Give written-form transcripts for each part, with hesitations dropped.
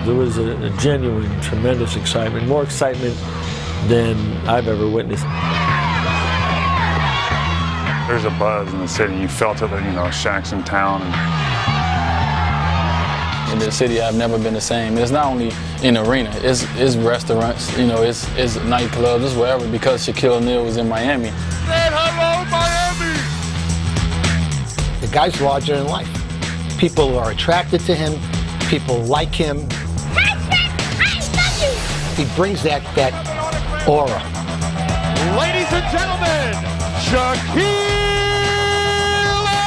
There was a genuine, tremendous excitement, more excitement than I've ever witnessed. There's a buzz in the city. You felt it, Shaq's in town. In the city, I've never been the same. It's not only in the arena, it's restaurants, it's nightclubs, it's wherever, because Shaquille O'Neal was in Miami. Say hello, Miami! The guy's larger than life. People are attracted to him. People like him. He brings that aura. Ladies and gentlemen, Shaquille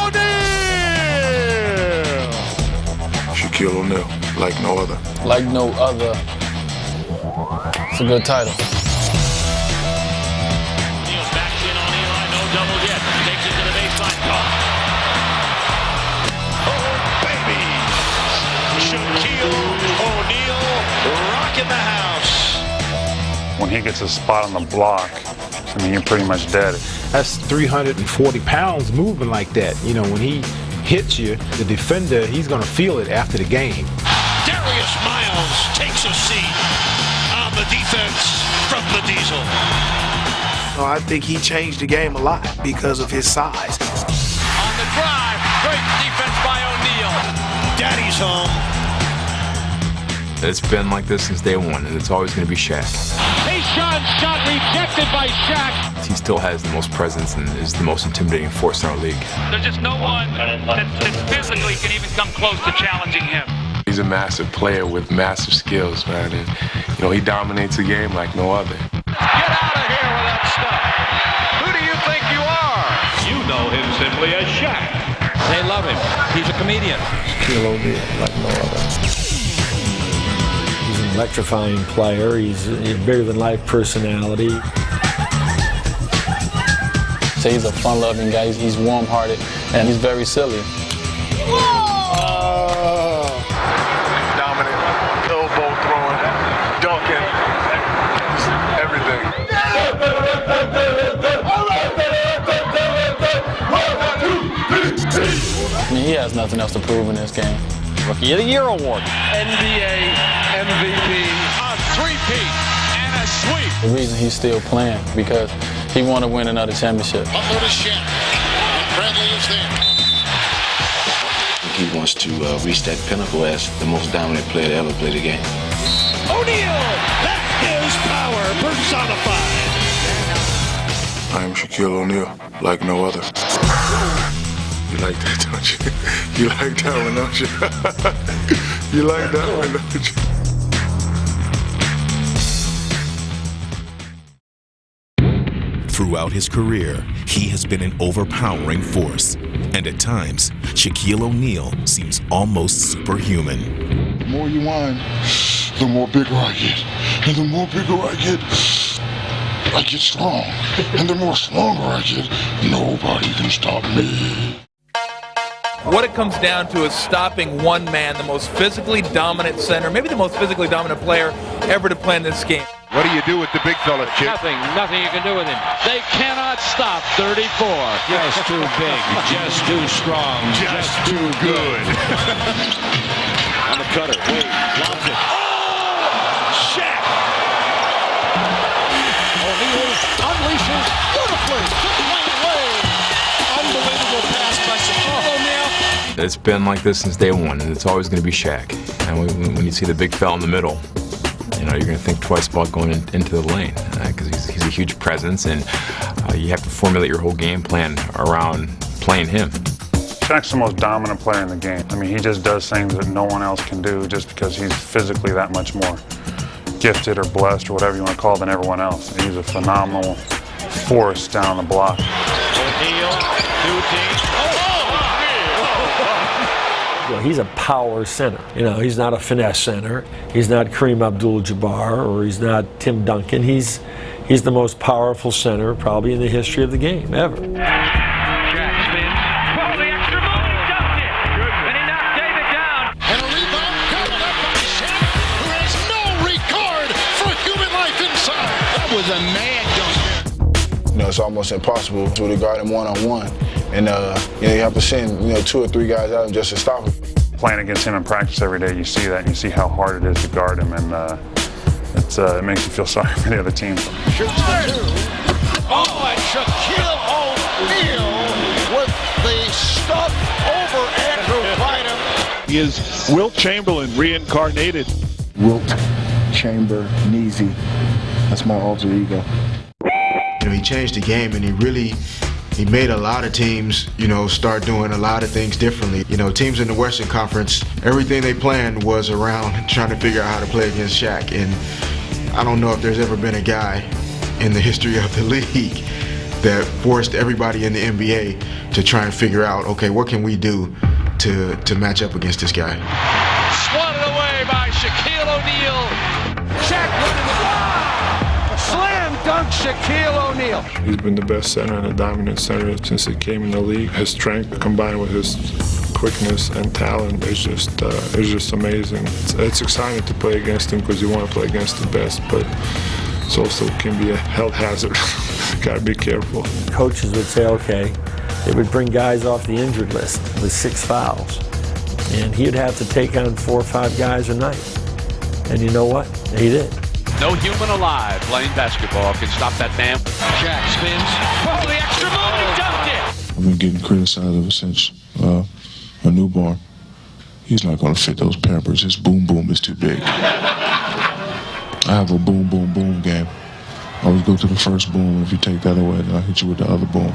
O'Neal! Shaquille O'Neal, like no other. Like no other. It's a good title. O'Neal's back in on Eli, no double yet. Takes it to the baseline. Oh, baby! Shaquille O'Neal rocking the house. When he gets a spot on the block, you're pretty much dead. That's 340 pounds moving like that. When he hits you, the defender, he's going to feel it after the game. Darius Miles takes a seat on the defense from the Diesel. I think he changed the game a lot because of his size. On the drive, great defense by O'Neal. Daddy's home. It's been like this since day one, and it's always going to be Shaq. Tayshaun shot rejected by Shaq. He still has the most presence and is the most intimidating force in our league. There's just no one that physically can even come close to challenging him. He's a massive player with massive skills, man. And, he dominates the game like no other. Get out of here with that stuff. Who do you think you are? You know him simply as Shaq. They love him. He's a comedian. Shaquille O'Neal, like no other. He's an electrifying player. He's a bigger-than-life personality. So he's a fun-loving guy. He's warm-hearted, and he's very silly. Dominant, elbow throwing, dunking, everything. He has nothing else to prove in this game. Rookie of the Year award. NBA MVP. A three-peat and a sweep. The reason he's still playing, because he want to win another championship. Butler to Shaq. Bradley is there. He wants to reach that pinnacle as the most dominant player to ever play the game. O'Neal, that is power personified. I am Shaquille O'Neal, like no other. You like that, don't you? You like that one, don't you? You like that one, don't you? Throughout his career, he has been an overpowering force. And at times, Shaquille O'Neal seems almost superhuman. The more you whine, the more bigger I get. And the more bigger I get strong. And the more stronger I get, nobody can stop me. What it comes down to is stopping one man, the most physically dominant center, maybe the most physically dominant player ever to play in this game. What do you do with the big fella, Chip? Nothing you can do with him. They cannot stop 34. Just too big, just too strong, Just too good. On the cutter, Wade, lobs it. Oh! Shaq! O'Neal unleashes beautifully. Dwayne Wade. Unbelievable pass by Shaquille O'Neal. It's been like this since day one, and it's always going to be Shaq. And when you see the big fella in the middle, you're going to think twice about going into the lane, because he's a huge presence, and you have to formulate your whole game plan around playing him. Shaq's the most dominant player in the game. He just does things that no one else can do just because he's physically that much more gifted or blessed or whatever you want to call it than everyone else. And he's a phenomenal force down the block. O'Neal, two teams. He's a power center. He's not a finesse center. He's not Kareem Abdul-Jabbar, or he's not Tim Duncan. He's the most powerful center probably in the history of the game ever. Shaq spins. Oh, the extra move, he dunked it. And he knocked David down. And a rebound covered up by Shaq, who has no regard for human life inside. That was a mad dunk. It's almost impossible to guard him one-on-one. And you have to send 2 or 3 guys out just to stop him. playing against him in practice every day, you see that, and you see how hard it is to guard him, and it makes you feel sorry for the other team. Shoots the two. Oh, and Shaquille O'Neal with the stuff over Andrew Bynum. He is Wilt Chamberlain reincarnated. Wilt Chamber-Neezy. That's my alter ego. You know, he changed the game, and he made a lot of teams, you know, start doing a lot of things differently. You know, teams in the Western Conference, everything they planned was around trying to figure out how to play against Shaq. And I don't know if there's ever been a guy in the history of the league that forced everybody in the NBA to try and figure out, okay, what can we do to match up against this guy? Swatted away by Shaquille O'Neal. Shaq running the block. Slam dunk Shaquille O'Neal. He's been the best center and a dominant center since he came in the league. His strength combined with his quickness and talent is just amazing. It's exciting to play against him because you want to play against the best, but it also can be a health hazard. Got to be careful. Coaches would say, okay, they would bring guys off the injured list with 6 fouls, and he'd have to take on 4 or 5 guys a night. And you know what? He did. No human alive playing basketball can stop that man. Shaq spins. Oh, the extra move, he dunked it. I've been getting criticized ever since a newborn. He's not going to fit those Pampers. His boom boom is too big. I have a boom boom boom game. I always go to the first boom. If you take that away, then I hit you with the other boom.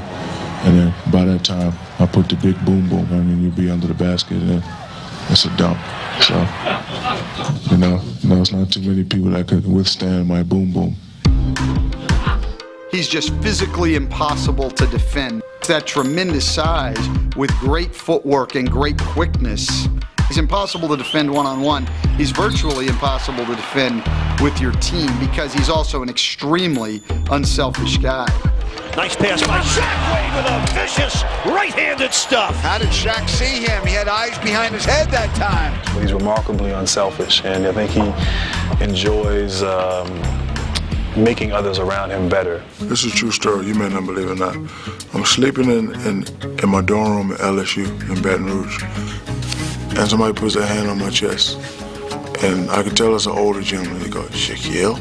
And then by that time, I put the big boom boom, and then you'll be under the basket, and it's a dunk. So, you know, it's not too many people that could withstand my boom boom. He's just physically impossible to defend. That tremendous size with great footwork and great quickness. He's impossible to defend one-on-one. He's virtually impossible to defend with your team because he's also an extremely unselfish guy. Nice pass by Shaq Wade with a vicious right-handed stuff. How did Shaq see him? He had eyes behind his head that time. He's remarkably unselfish, and I think he enjoys making others around him better. This is a true story. You may not believe it or not. I'm sleeping in my dorm room at LSU in Baton Rouge, and somebody puts their hand on my chest, and I can tell it's an older gentleman. He goes, Shaquille?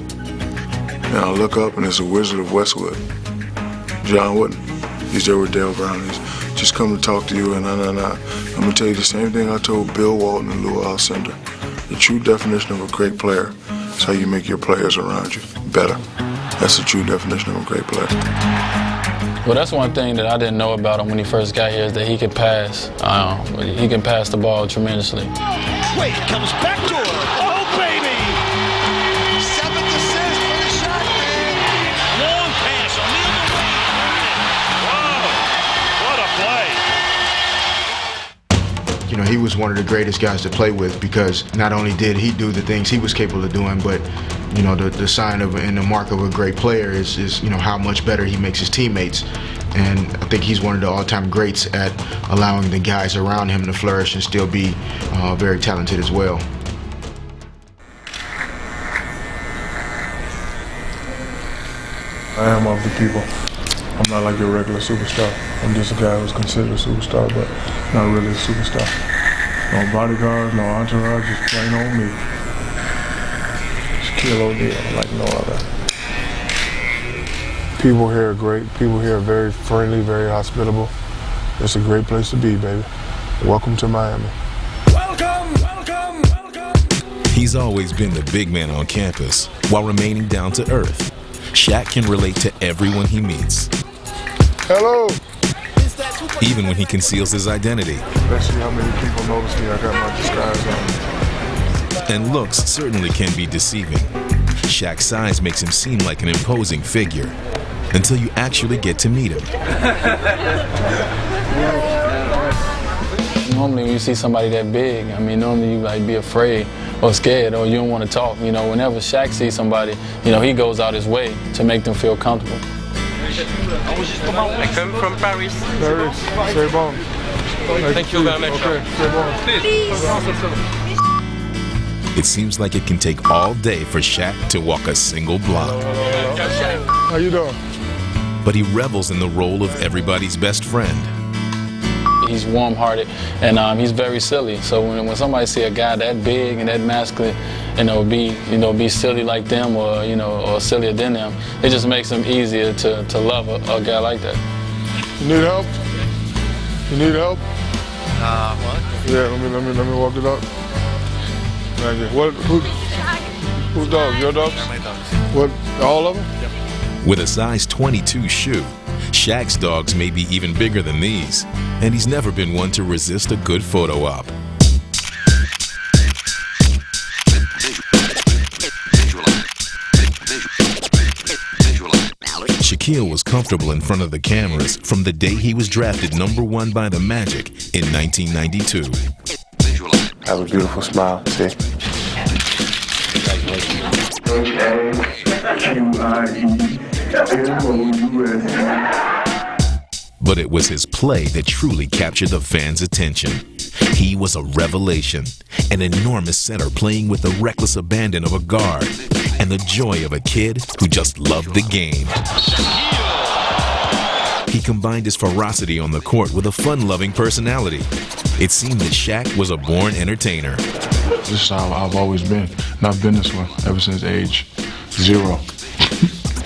And I look up, and it's a Wizard of Westwood, John Wooden. He's there with Dale Brown. He's just come to talk to you, and I'm going to tell you the same thing I told Bill Walton and Lou Alcindor. The true definition of a great player is how you make your players around you better. That's the true definition of a great player. Well, that's one thing that I didn't know about him when he first got here is that he could pass. He can pass the ball tremendously. Wade comes back to her. Oh, baby! 7th assist for the shot, man. Long pass. O'Neal to Wade. Whoa, what a play. You know, he was one of the greatest guys to play with because not only did he do the things he was capable of doing, but you know, the sign of and the mark of a great player is you know how much better he makes his teammates. And I think he's one of the all-time greats at allowing the guys around him to flourish and still be very talented as well. I am of the people. I'm not like your regular superstar. I'm just a guy who's considered a superstar, but not really a superstar. No bodyguards, no entourage, just plain old me. Shaquille O'Neal, like no other. People here are great. People here are very friendly, very hospitable. It's a great place to be, baby. Welcome to Miami. Welcome, welcome, welcome. He's always been the big man on campus while remaining down to earth. Shaq can relate to everyone he meets. Hello. Even when he conceals his identity. Let's see how many people notice me. I got my disguise on. And looks certainly can be deceiving. Shaq's size makes him seem like an imposing figure until you actually get to meet him. Normally when you see somebody that big, I mean, normally you like be afraid or scared or you don't want to talk. You know, whenever Shaq sees somebody, you know, he goes out his way to make them feel comfortable. I come from Paris. Paris, c'est bon. Thank you very much. Okay, c'est bon. Please. It seems like it can take all day for Shaq to walk a single block. How you doing? But he revels in the role of everybody's best friend. He he's warm-hearted, and he's very silly. So when somebody see a guy that big and that masculine, be silly like them, or sillier than them, it just makes them easier to love a guy like that. You need help? You need help? What? Yeah, let me walk it up. Thank you. Whose dogs? Your dogs? My dogs. What? All of them? Yep. With a size 22 shoe, Shaq's dogs may be even bigger than these, and he's never been one to resist a good photo op. Shaquille was comfortable in front of the cameras from the day he was drafted #1 by the Magic in 1992. Have a beautiful smile, see? But it was his play that truly captured the fans' attention. He was a revelation, an enormous center playing with the reckless abandon of a guard, and the joy of a kid who just loved the game. He combined his ferocity on the court with a fun-loving personality. It seemed that Shaq was a born entertainer. This is how I've always been, and I've been this way ever since age 0.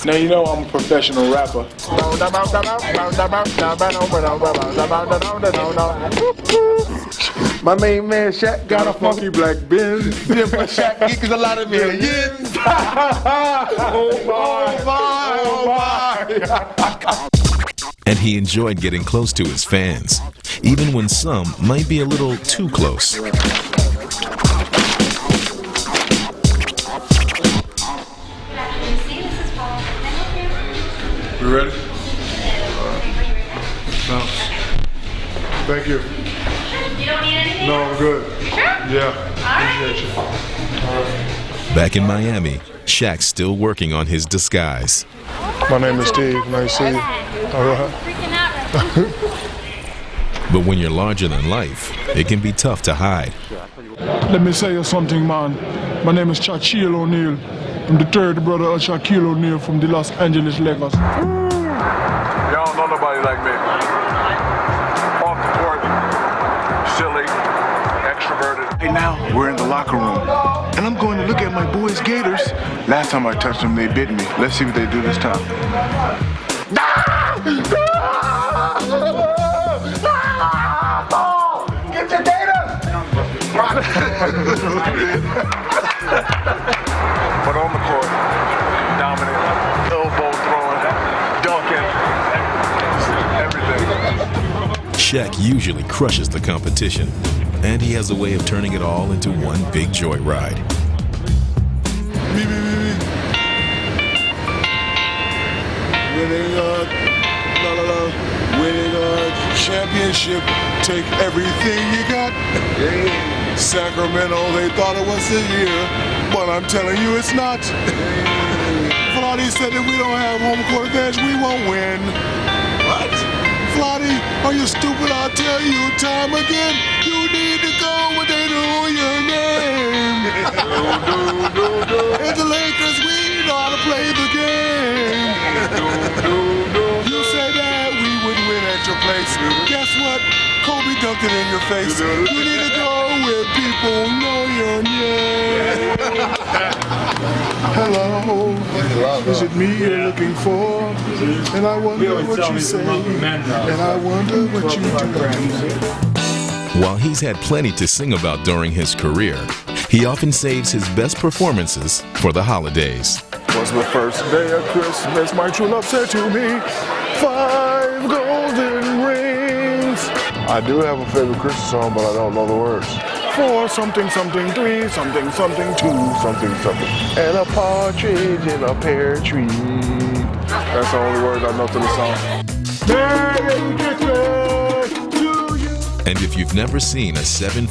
Now you know I'm a professional rapper. My main man Shaq got a funky black Benz. Yeah, but Shaq geeks a lot of millions. Oh my. And he enjoyed getting close to his fans, even when some might be a little too close. You ready? No. Thank you. You don't need anything? No, I'm good. Sure? Yeah. Appreciate you. All right. Back in Miami, Shaq's still working on his disguise. My name is Steve. Nice to see you. All right. Freaking out. But when you're larger than life, it can be tough to hide. Let me say you something, man. My name is Shaquille O'Neal. I'm the third brother of Shaquille O'Neal from the Los Angeles Lakers. Y'all don't know nobody like me. Off the court, silly, extroverted. Hey, now we're in the locker room, and I'm going to look at my boys' Gators. Last time I touched them, they bit me. Let's see what they do this time. Get your Gators! But on the court, dominant, elbow throwing, dunking, everything. Shaq usually crushes the competition, and he has a way of turning it all into one big joyride. Me. Winning a championship, take everything you got. Sacramento, they thought it was the year, but I'm telling you it's not. Flotty said that we don't have home court advantage, we won't win. What? Flotty, are you stupid? I'll tell you time again. You need to go when they know your name. It's the Lakers, we know how to play the game. You said that we would win at your place. Guess what? Kobe dunked it in your face. You need to go where people know your name. Hello, is it me you're looking for? And I wonder what you say, and I wonder what you do. While he's had plenty to sing about during his career, he often saves his best performances for the holidays. Was the first day of Christmas, my true love said to me, 5 golden rings. I do have a favorite Christmas song, but I don't know the words. 4 something something 3 something something 2 something something, and a partridge in a pear tree. That's the only words I know to the song. Merry Christmas to you. And if you've never seen a 7'1",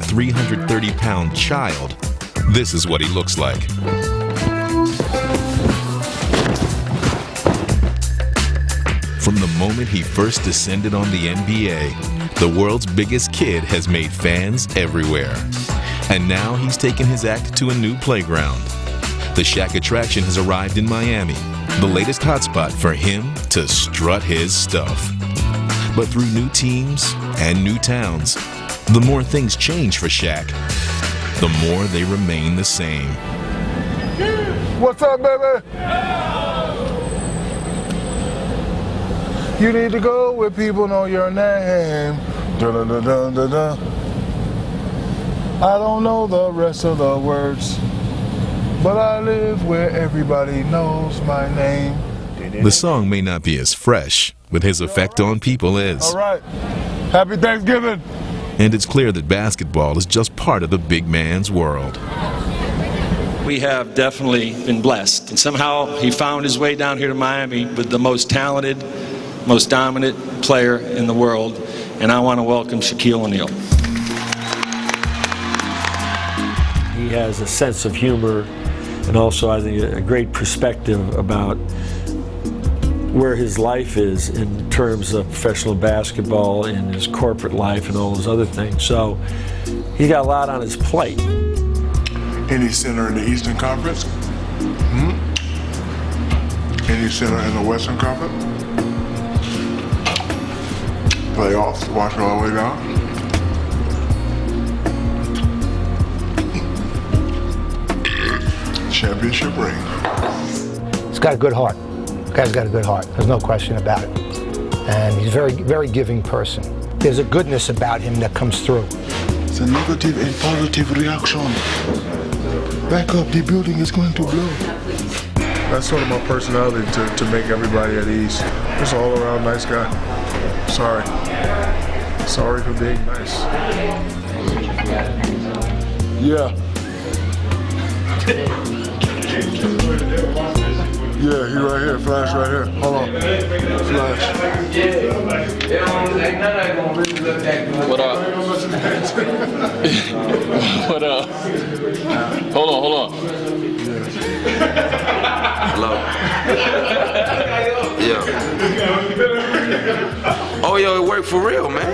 330-pound child, this is what he looks like. From the moment he first descended on the NBA, the world's biggest kid has made fans everywhere. And now he's taken his act to a new playground. The Shaq attraction has arrived in Miami, the latest hotspot for him to strut his stuff. But through new teams and new towns, the more things change for Shaq, the more they remain the same. What's up, baby? You need to go where people know your name. Dun-dun-dun-dun-dun. I don't know the rest of the words, but I live where everybody knows my name. The song may not be as fresh, but his effect on people is. All right. Happy Thanksgiving. And it's clear that basketball is just part of the big man's world. We have definitely been blessed. And somehow he found his way down here to Miami with the most talented, most dominant player in the world. And I want to welcome Shaquille O'Neal. He has a sense of humor and also, I think, a great perspective about where his life is in terms of professional basketball and his corporate life and all those other things. So he's got a lot on his plate. Any center in the Eastern Conference? Any center in the Western Conference? Playoffs, watch it all the way down. Championship ring. He's got a good heart. The guy's got a good heart. There's no question about it. And he's a very, very giving person. There's a goodness about him that comes through. It's a negative and positive reaction. Back up, the building is going to blow. That's sort of my personality, to make everybody at ease. Just all around nice guy. Sorry for being nice. Yeah. Yeah, he right here. Flash right here. Hold on. Flash. What up? What up? Hold on. Hello. Yeah. Oh, yo, it worked for real, man.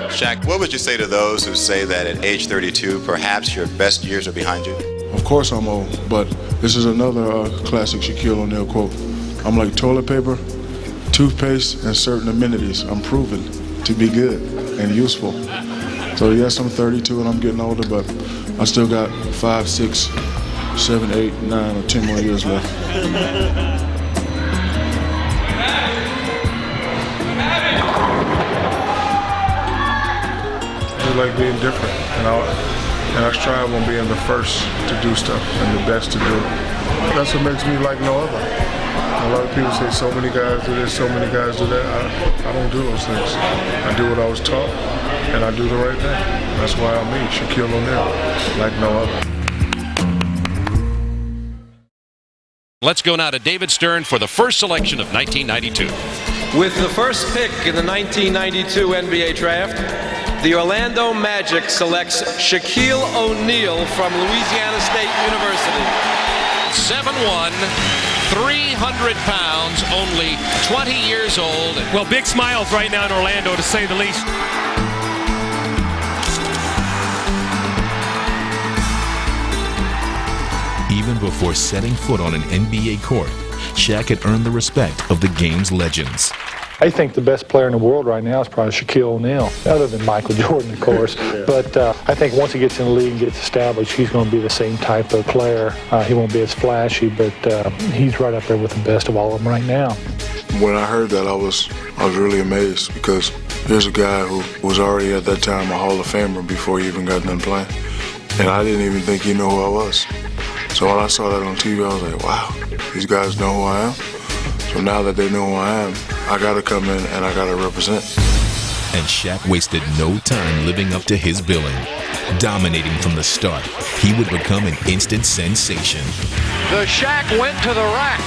Shaq, what would you say to those who say that at age 32, perhaps your best years are behind you? Of course I'm old, but this is another classic Shaquille O'Neal quote. I'm like toilet paper, toothpaste, and certain amenities. I'm proven to be good and useful. So yes, I'm 32 and I'm getting older, but I still got 5, 6, 7, 8, 9, or 10 more years left. I like being different, and I strive on being the first to do stuff and the best to do it. That's what makes me like no other. A lot of people say so many guys do this, so many guys do that. I don't do those things. I do what I was taught, and I do the right thing. That's why I'm me, Shaquille O'Neal, like no other. Let's go now to David Stern for the first selection of 1992. With the first pick in the 1992 NBA Draft, the Orlando Magic selects Shaquille O'Neal from Louisiana State University. 7'1", 300 pounds, only 20 years old. Well, big smiles right now in Orlando, to say the least. Even before setting foot on an NBA court, Shaq had earned the respect of the game's legends. I think the best player in the world right now is probably Shaquille O'Neal, other than Michael Jordan, of course. But I think once he gets in the league and gets established, he's going to be the same type of player. He won't be as flashy, but he's right up there with the best of all of them right now. When I heard that, I was really amazed, because there's a guy who was already at that time a Hall of Famer before he even got done playing. And I didn't even think he knew who I was. So when I saw that on TV, I was like, wow, these guys know who I am. So now that they know who I am, I got to come in and I got to represent. And Shaq wasted no time living up to his billing. Dominating from the start, he would become an instant sensation. The Shaq went to the rack,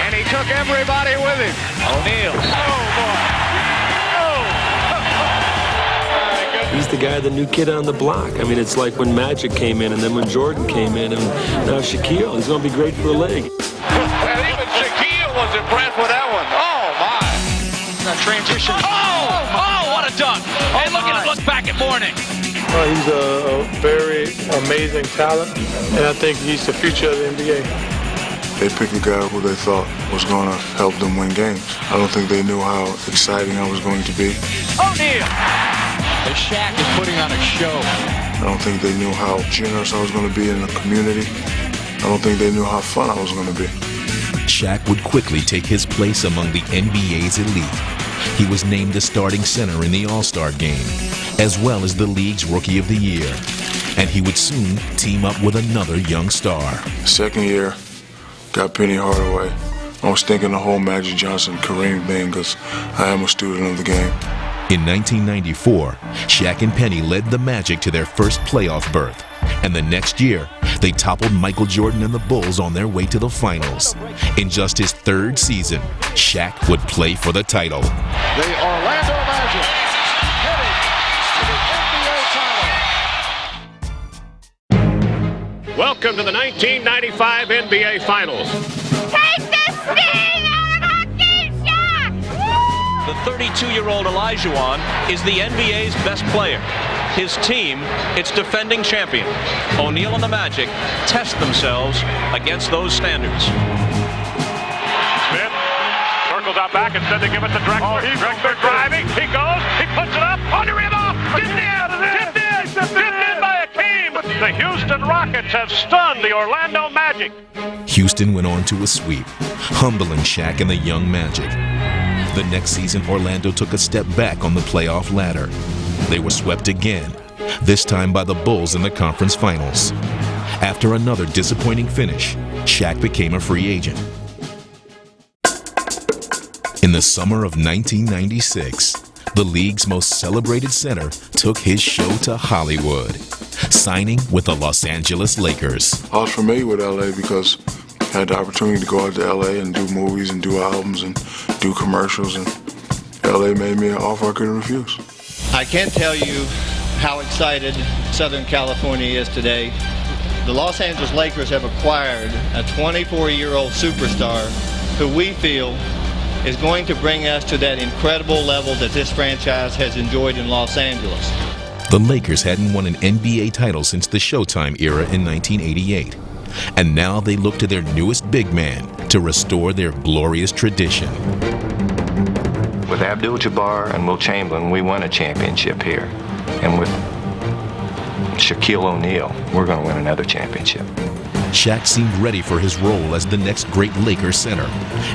and he took everybody with him. O'Neal. Oh, boy. He's the guy, the new kid on the block. I mean, it's like when Magic came in and then when Jordan came in and now Shaquille. He's going to be great for the league. And even Shaquille was impressed with that one. Oh, my. Transition. Oh, what a dunk. Hey, look at him. Look back at Mourning. He's a very amazing talent, and I think he's the future of the NBA. They picked a guy who they thought was going to help them win games. I don't think they knew how exciting I was going to be. O'Neal. The Shaq is putting on a show. I don't think they knew how generous I was going to be in the community. I don't think they knew how fun I was going to be. Shaq would quickly take his place among the NBA's elite. He was named the starting center in the All-Star game, as well as the league's Rookie of the Year. And he would soon team up with another young star. Second year, got Penny Hardaway. I was thinking the whole Magic Johnson Kareem thing because I am a student of the game. In 1994, Shaq and Penny led the Magic to their first playoff berth. And the next year, they toppled Michael Jordan and the Bulls on their way to the finals. In just his third season, Shaq would play for the title. The Orlando Magic heading to the NBA title. Welcome to the 1995 NBA Finals. Take the sting out of hockey, Shaq! The 32-year-old Olajuwon is the NBA's best player. His team, its defending champion. O'Neal and the Magic test themselves against those standards. Smith circles out back instead to give it to Drexler. Drexler driving. He goes. He puts it up. On the rebound. Tipped in by Akeem. The Houston Rockets have stunned the Orlando Magic. Houston went on to a sweep, humbling Shaq and the young Magic. The next season, Orlando took a step back on the playoff ladder. They were swept again, this time by the Bulls in the conference finals. After another disappointing finish, Shaq became a free agent. In the summer of 1996, the league's most celebrated center took his show to Hollywood, signing with the Los Angeles Lakers. I was familiar with LA because I had the opportunity to go out to LA and do movies and do albums and do commercials, and LA made me an offer I couldn't refuse. I can't tell you how excited Southern California is today. The Los Angeles Lakers have acquired a 24-year-old superstar who we feel is going to bring us to that incredible level that this franchise has enjoyed in Los Angeles. The Lakers hadn't won an NBA title since the Showtime era in 1988. And now they look to their newest big man to restore their glorious tradition. With Abdul-Jabbar and Wilt Chamberlain, we won a championship here. And with Shaquille O'Neal, we're going to win another championship. Shaq seemed ready for his role as the next great Lakers center,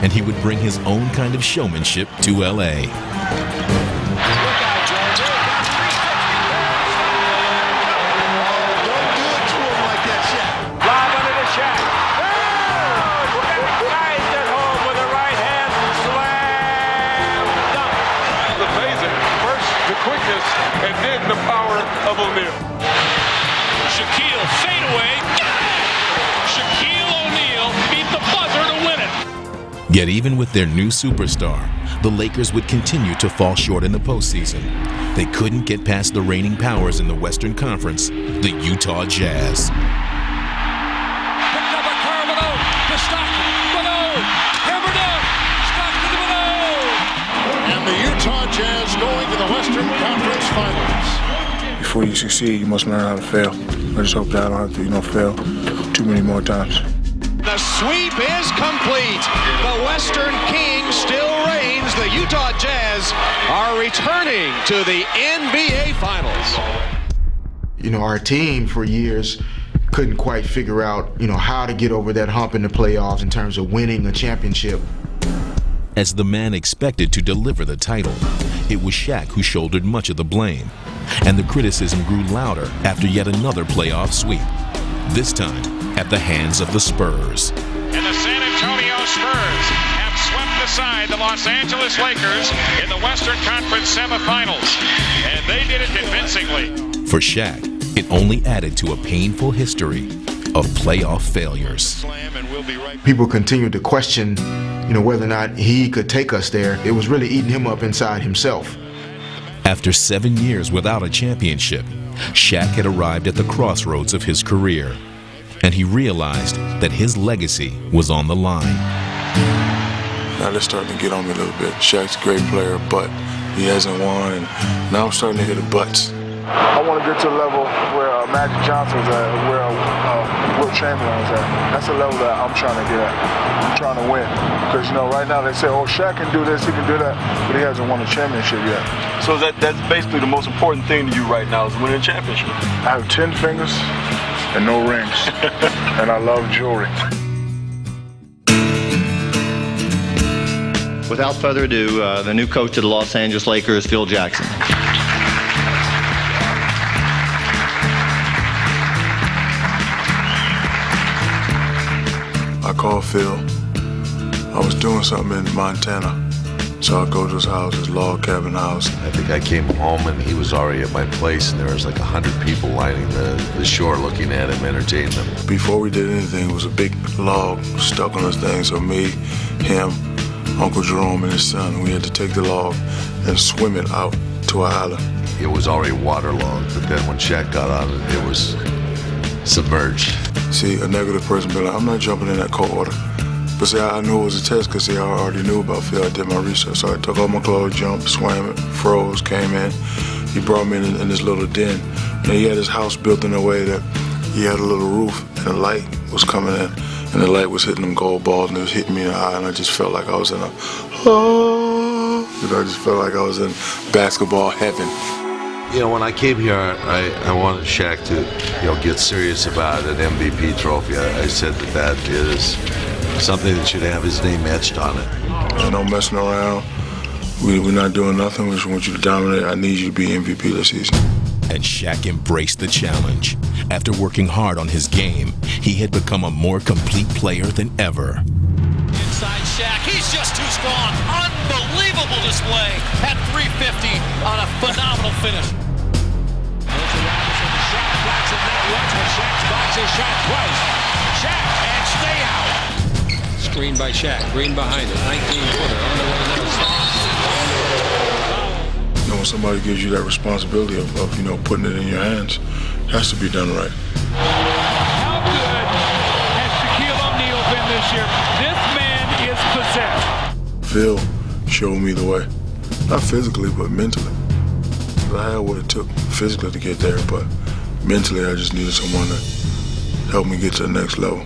and he would bring his own kind of showmanship to L.A. And then the power of O'Neal. Shaquille fadeaway. Shaquille O'Neal beat the buzzer to win it. Yet even with their new superstar, the Lakers would continue to fall short in the postseason. They couldn't get past the reigning powers in the Western Conference, the Utah Jazz. Picked up by Carbonneau to Stockton. Bonneau. Hammered up. Stockton to Bonneau. And the Utah Jazz going to the Western Conference Finals. Before you succeed, you must learn how to fail. I just hope that I don't have to, fail too many more times. The sweep is complete. The Western King still reigns. The Utah Jazz are returning to the NBA Finals. Our team for years couldn't quite figure out, how to get over that hump in the playoffs in terms of winning a championship. As the man expected to deliver the title, it was Shaq who shouldered much of the blame, and the criticism grew louder after yet another playoff sweep, this time at the hands of the Spurs. And the San Antonio Spurs have swept aside the Los Angeles Lakers in the Western Conference semifinals, and they did it convincingly. For Shaq, it only added to a painful history of playoff failures. People continued to question, whether or not he could take us there. It was really eating him up inside himself. After 7 years without a championship, Shaq had arrived at the crossroads of his career, and he realized that his legacy was on the line. Now they're starting to get on me a little bit. Shaq's a great player, but he hasn't won, and now I'm starting to hear the buts. I want to get to a level where Magic Johnson was at, where Wilt Chamberlain's at. That's the level that I'm trying to get at. I'm trying to win. Because, you know, right now they say, oh, Shaq can do this, he can do that, but he hasn't won a championship yet. So that's basically the most important thing to you right now is winning a championship. I have 10 fingers and no rings. And I love jewelry. Without further ado, the new coach of the Los Angeles Lakers, Phil Jackson. I called Phil. I was doing something in Montana. So I go to his house, his log cabin house. I think I came home and he was already at my place and there was like 100 people lining the shore looking at him, entertaining him. Before we did anything, it was a big log stuck on this thing. So me, him, Uncle Jerome and his son, we had to take the log and swim it out to an island. It was already waterlogged, but then when Shaq got on it, it was submerged. See, a negative person be like, I'm not jumping in that cold water. But see, I knew it was a test because I already knew about Phil. I did my research. So I took all my clothes, jumped, swam it, froze, came in. He brought me in this little den. And he had his house built in a way that he had a little roof and the light was coming in. And the light was hitting them gold balls and it was hitting me in the eye and I just felt like I was in I just felt like I was in basketball heaven. You know, when I came here, I wanted Shaq to, get serious about an MVP trophy. I said that is something that should have his name etched on it. And no messing around. We're not doing nothing. We just want you to dominate. I need you to be MVP this season. And Shaq embraced the challenge. After working hard on his game, he had become a more complete player than ever. Inside Shaq, he's just too strong. Unbelievable display at 350 on a phenomenal finish. Shaq blocks it not once, but Shaq blocks his shot twice. Shaq and stay out. Screen by Shaq, Green behind it, 19-footer on the way to the stop. When somebody gives you that responsibility of putting it in your hands, it has to be done right. How good has Shaquille O'Neal been this year? This man is possessed. Phil showed me the way. Not physically, but mentally. I had what it took physically to get there, but mentally I just needed someone to help me get to the next level.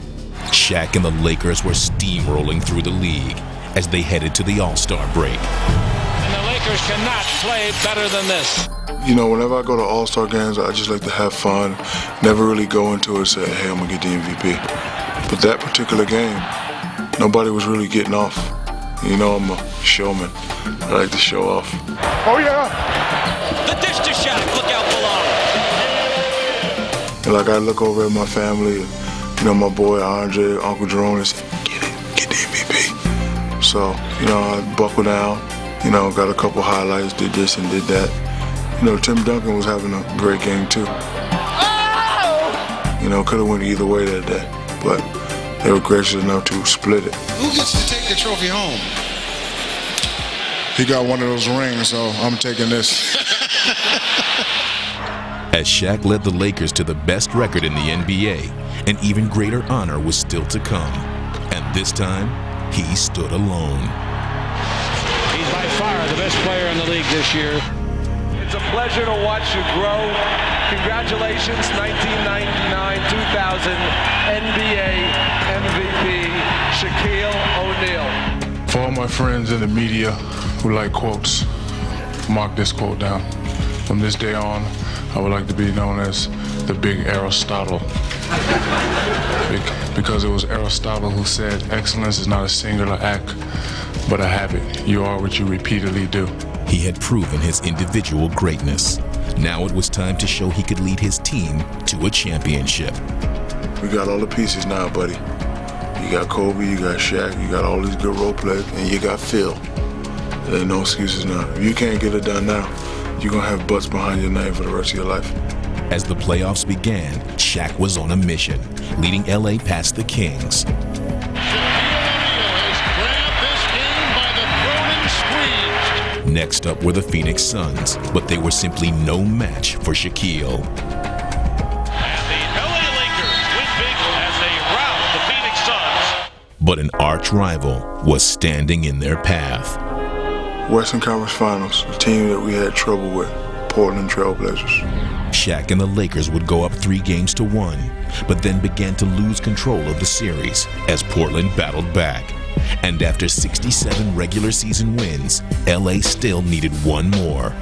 Shaq and the Lakers were steamrolling through the league as they headed to the All-Star break. And the Lakers cannot play better than this. Whenever I go to All-Star games, I just like to have fun, never really go into it and say, hey, I'm going to get the MVP. But that particular game, nobody was really getting off. I'm a showman. I like to show off. Oh, yeah! The dish to Shaq, look out below. And I look over at my family, my boy Andre, Uncle Jerome, and say, get the MVP. So, I buckle down, got a couple highlights, did this and did that. Tim Duncan was having a great game too. Could have went either way that day, but they were gracious enough to split it. Who gets to take the trophy home? He got one of those rings, so I'm taking this. As Shaq led the Lakers to the best record in the NBA, an even greater honor was still to come. And this time, he stood alone. He's by far the best player in the league this year. It's a pleasure to watch you grow. Congratulations, 1999-2000 NBA MVP, Shaquille O'Neal. For all my friends in the media who like quotes, mark this quote down. From this day on, I would like to be known as the Big Aristotle. Because it was Aristotle who said, excellence is not a singular act, but a habit. You are what you repeatedly do. He had proven his individual greatness. Now it was time to show he could lead his team to a championship. We got all the pieces now, buddy. You got Kobe, you got Shaq, you got all these good role players, and you got Phil. There ain't no excuses now. If you can't get it done now, you're going to have butts behind your name for the rest of your life. As the playoffs began, Shaq was on a mission, leading LA past the Kings. Next up were the Phoenix Suns, but they were simply no match for Shaquille. And the LA Lakers win big as they rout the Phoenix Suns. But an arch rival was standing in their path. Western Conference Finals, a team that we had trouble with, Portland Trail Blazers. Shaq and the Lakers would go up 3-1, but then began to lose control of the series as Portland battled back. And after 67 regular season wins, LA still needed one more.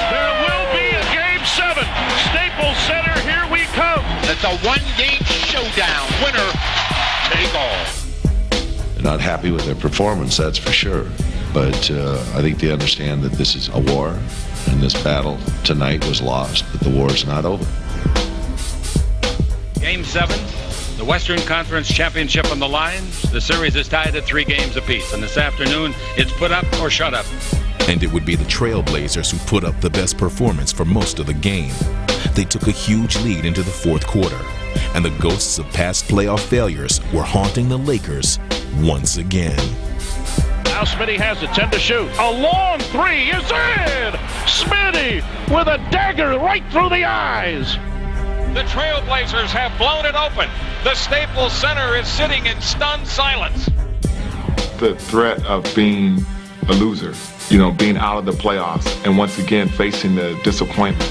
There will be a Game 7. Staples Center, here we come. It's a one-game showdown. Winner, take all. They're not happy with their performance, that's for sure. But I think they understand that this is a war, and this battle tonight was lost, but the war is not over. Game 7, the Western Conference Championship on the line. The series is tied at 3 games apiece, and this afternoon it's put up or shut up. And it would be the Trailblazers who put up the best performance for most of the game. They took a huge lead into the fourth quarter, and the ghosts of past playoff failures were haunting the Lakers once again. Now Smitty has it, 10 to shoot. A long three is in! Smitty with a dagger right through the eyes. The Trailblazers have blown it open. The Staples Center is sitting in stunned silence. The threat of being a loser, being out of the playoffs, and once again facing the disappointment.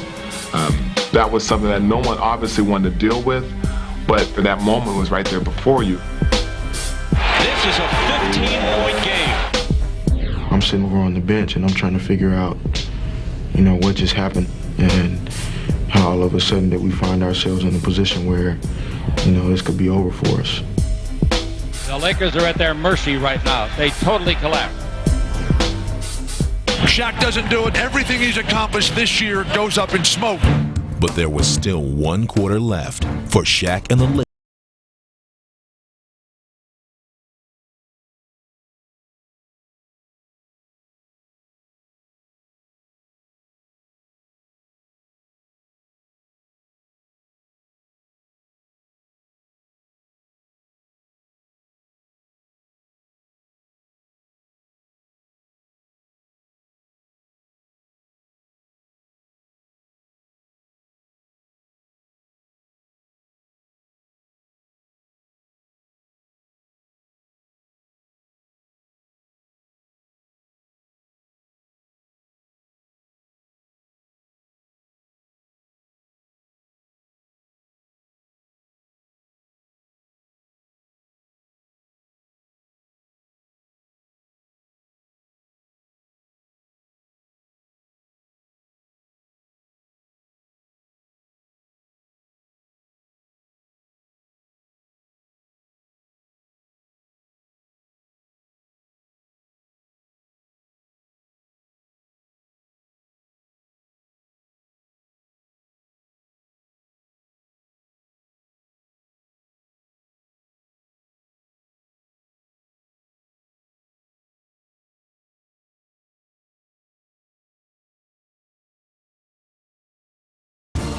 That was something that no one obviously wanted to deal with, but that moment was right there before you. This is a 15-point game. I'm sitting over on the bench and I'm trying to figure out, what just happened and how all of a sudden that we find ourselves in a position where, this could be over for us. The Lakers are at their mercy right now. They totally collapsed. Shaq doesn't do it. Everything he's accomplished this year goes up in smoke. But there was still one quarter left for Shaq and the Lakers.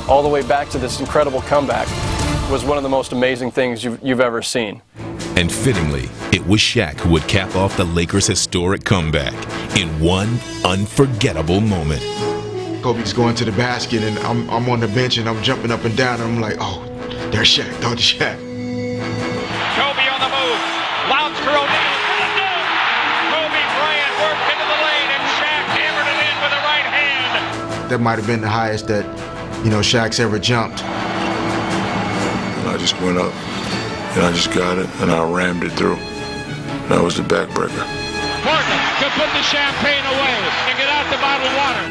all the way back to this incredible comeback was one of the most amazing things you've ever seen. And fittingly, it was Shaq who would cap off the Lakers' historic comeback in one unforgettable moment. Kobe's going to the basket, and I'm on the bench, and I'm jumping up and down, and I'm like, oh, there's Shaq, there's Shaq. Kobe on the move, lounge for O'Neal. Kobe Bryant worked into the lane, and Shaq hammered it in with the right hand. That might have been the highest that, Shaq's ever jumped. And I just went up, and I just got it, and I rammed it through. That was the backbreaker. Portland to put the champagne away and get out the bottled water.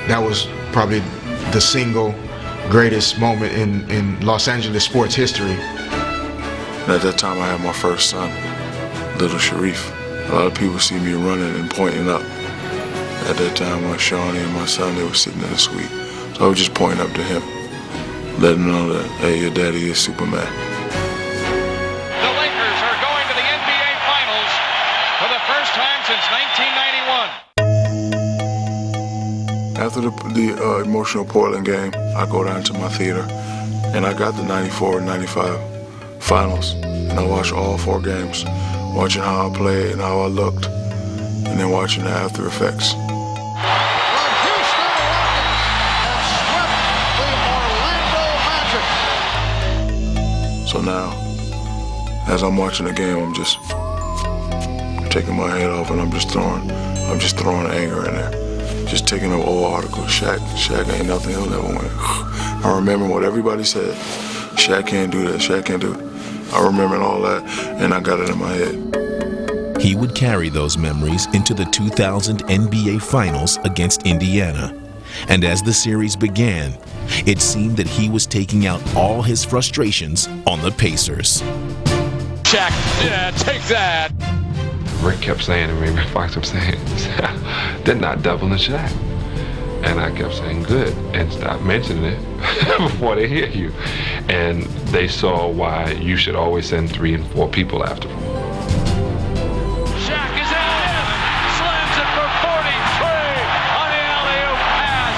That was probably the single greatest moment in Los Angeles sports history. And at that time, I had my first son, little Sharif. A lot of people see me running and pointing up. At that time, my Shawnee and my son, they were sitting in the suite. So I was just pointing up to him, letting him know that, hey, your daddy is Superman. The Lakers are going to the NBA Finals for the first time since 1991. After the emotional Portland game, I go down to my theater, and I got the 94-95 finals. And I watched all 4 games, watching how I played and how I looked, and then watching the after effects. So now, as I'm watching the game, I'm just taking my head off and I'm just throwing anger in there. Just taking up old articles. Shaq ain't nothing, he'll never win. I remember what everybody said. Shaq can't do that, Shaq can't do it. I remember all that, and I got it in my head. He would carry those memories into the 2000 NBA Finals against Indiana. And as the series began, it seemed that he was taking out all his frustrations on the Pacers. Shaq, yeah, take that. Rick kept saying to me, Rick Fox kept saying, they're not doubling Shaq. And I kept saying, good, and stop mentioning it before they hear you. And they saw why you should always send 3 and 4 people after him. Shaq is in, slams it for 43 on the alley-oop pass.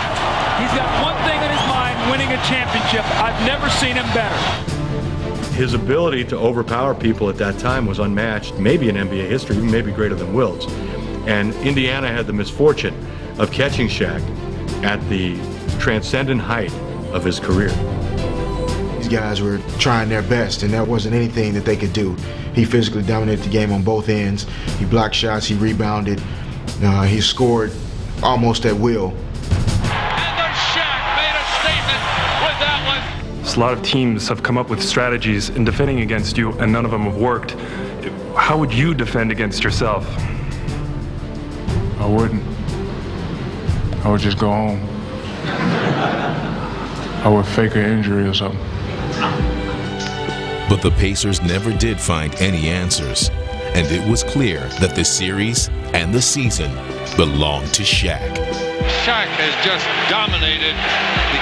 He's got one thing in his mind, winning a championship. I've never seen him better. His ability to overpower people at that time was unmatched, maybe in NBA history, maybe greater than Wilt's. And Indiana had the misfortune of catching Shaq at the transcendent height of his career. These guys were trying their best, and there wasn't anything that they could do. He physically dominated the game on both ends. He blocked shots, he rebounded, he scored almost at will. And the Shaq made a statement with that one. A lot of teams have come up with strategies in defending against you, and none of them have worked. How would you defend against yourself? I wouldn't. I would just go home. I would fake an injury or something. But the Pacers never did find any answers, and it was clear that the series and the season belonged to Shaq. Shaq has just dominated.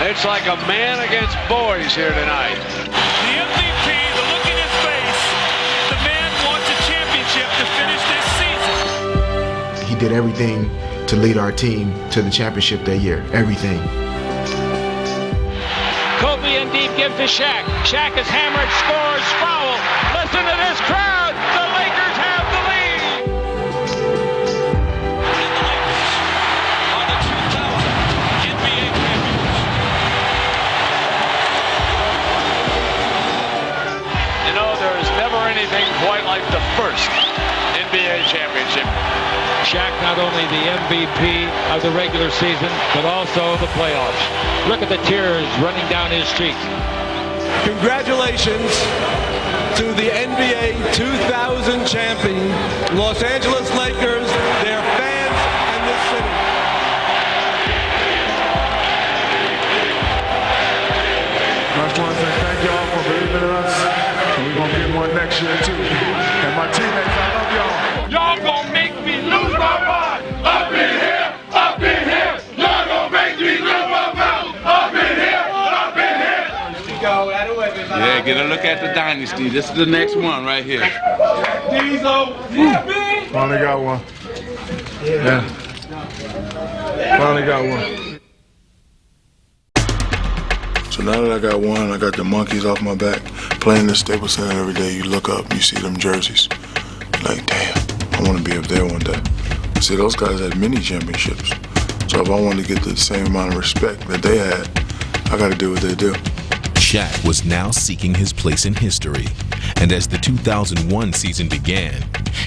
It's like a man against boys here tonight. The MVP, the look in his face, the man wants a championship to finish this season. He did everything to lead our team to the championship that year, everything. Kobe in deep gives to Shaq. Shaq is hammered, scores, foul. Listen to this crowd. The Lakers have the lead. And the Lakers are the 2000 NBA champions. You know, there is never anything quite like the first NBA championship. Shaq not only the MVP of the regular season, but also the playoffs. Look at the tears running down his cheek. Congratulations to the NBA 2000 champion, Los Angeles Lakers, their fans, and this city. I just want to say thank y'all for believing in us. And we're going to get one next year, too. And my teammates, I love y'all. Y'all gonna make me lose my mind. Up in here, up in here. Y'all gonna make me lose my mind. Up in here, up in here. Yeah, get a look at the dynasty. This is the next one right here. Finally got one. Yeah. Finally got one. So now that I got one, I got the monkeys off my back. Playing the Staples Center every day, you look up, you see them jerseys. Like, damn, I want to be up there one day. See, those guys had many championships. So if I want to get the same amount of respect that they had, I got to do what they do. Shaq was now seeking his place in history, and as the 2001 season began,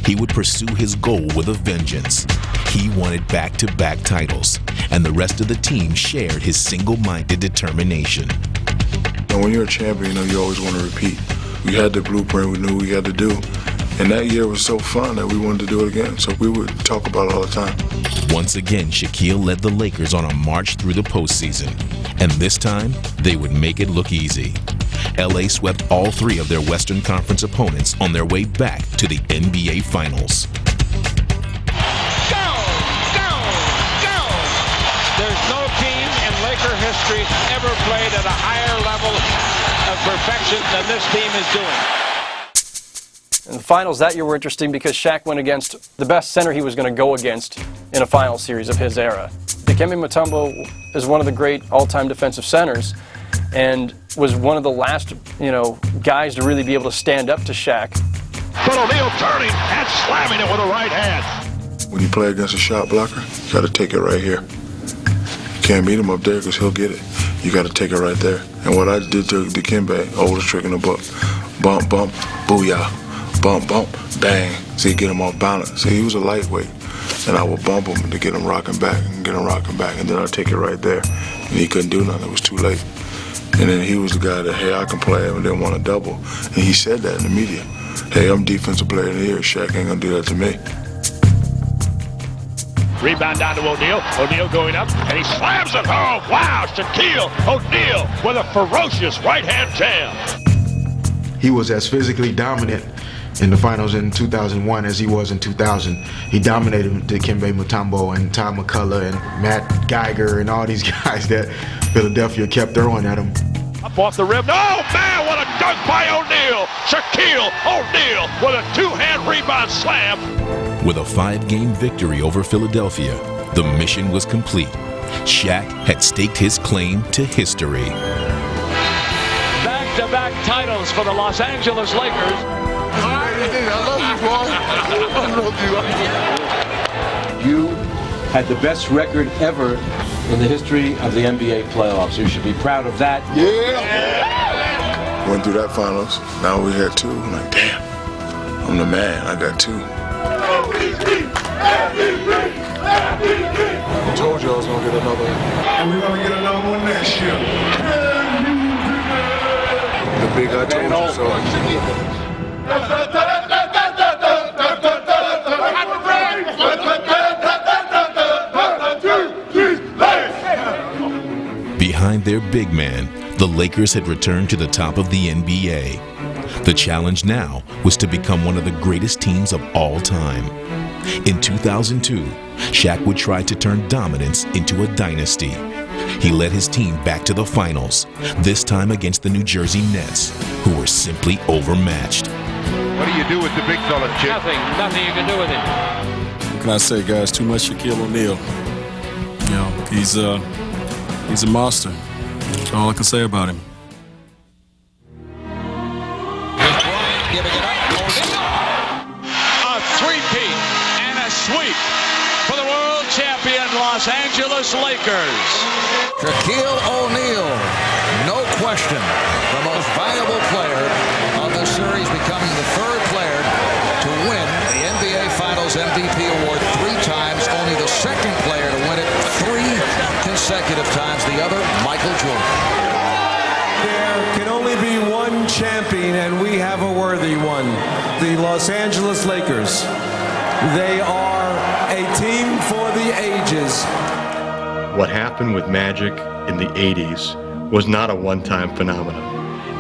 he would pursue his goal with a vengeance. He wanted back-to-back titles, and the rest of the team shared his single-minded determination. And when you're a champion, you always want to repeat. We had the blueprint, we knew what we had to do. And that year was so fun that we wanted to do it again, so we would talk about it all the time. Once again, Shaquille led the Lakers on a march through the postseason, and this time, they would make it look easy. LA swept all 3 of their Western Conference opponents on their way back to the NBA Finals. There's no team in Laker history ever played at a higher level of perfection than this team is doing. And the finals that year were interesting because Shaq went against the best center he was going to go against in a final series of his era. Dikembe Mutombo is one of the great all-time defensive centers and was one of the last, guys to really be able to stand up to Shaq. But O'Neal turning and slamming it with a right hand. When you play against a shot blocker, you got to take it right here. You can't meet him up there because he'll get it. You got to take it right there. And what I did to Dikembe, oldest trick in the book, bump, bump, booyah. Bump, bump, bang. See, get him off balance. See, he was a lightweight. And I would bump him to get him rocking back and get him rocking back. And then I'd take it right there. And he couldn't do nothing. It was too late. And then he was the guy that, hey, I can play and didn't want to double. And he said that in the media. Hey, I'm defensive player of the year. Shaq ain't gonna do that to me. Rebound down to O'Neal. O'Neal going up, and he slams it home. Wow, Shaquille O'Neal with a ferocious right-hand jam. He was as physically dominant in the finals in 2001 as he was in 2000. He dominated Dikembe Mutombo and Tom McCullough and Matt Geiger and all these guys that Philadelphia kept throwing at him. Up off the rim. Oh, man, what a dunk by O'Neal. Shaquille O'Neal with a two-hand rebound slam. With a 5-game victory over Philadelphia, the mission was complete. Shaq had staked his claim to history. Back-to-back titles for the Los Angeles Lakers. You had the best record ever in the history of the NBA playoffs. You should be proud of that. Yeah! Went through that finals. Now we had two. I'm like, damn, I'm the man. I got two. I told you I was gonna get another one. And we're gonna get another one next year. The big I told you so. Behind their big man, the Lakers had returned to the top of the NBA. The challenge now was to become one of the greatest teams of all time. In 2002, Shaq would try to turn dominance into a dynasty. He led his team back to the finals, this time against the New Jersey Nets, who were simply overmatched. What do you do with the big fella, kid? Nothing you can do with him. What can I say, guys? Too much Shaquille O'Neal. You know, he's a monster. That's all I can say about him. A three-peat and a sweep for the world champion Los Angeles Lakers. Shaquille O'Neal, no question, the most valuable player of the series, becoming the third player to win the NBA Finals MVP award 3 times, only the second player to win it 3 consecutive times, the other, Michael Jordan. There can only be one champion, and we have a worthy one, the Los Angeles Lakers. They are a team for the ages. What happened with Magic in the 80s was not a one-time phenomenon.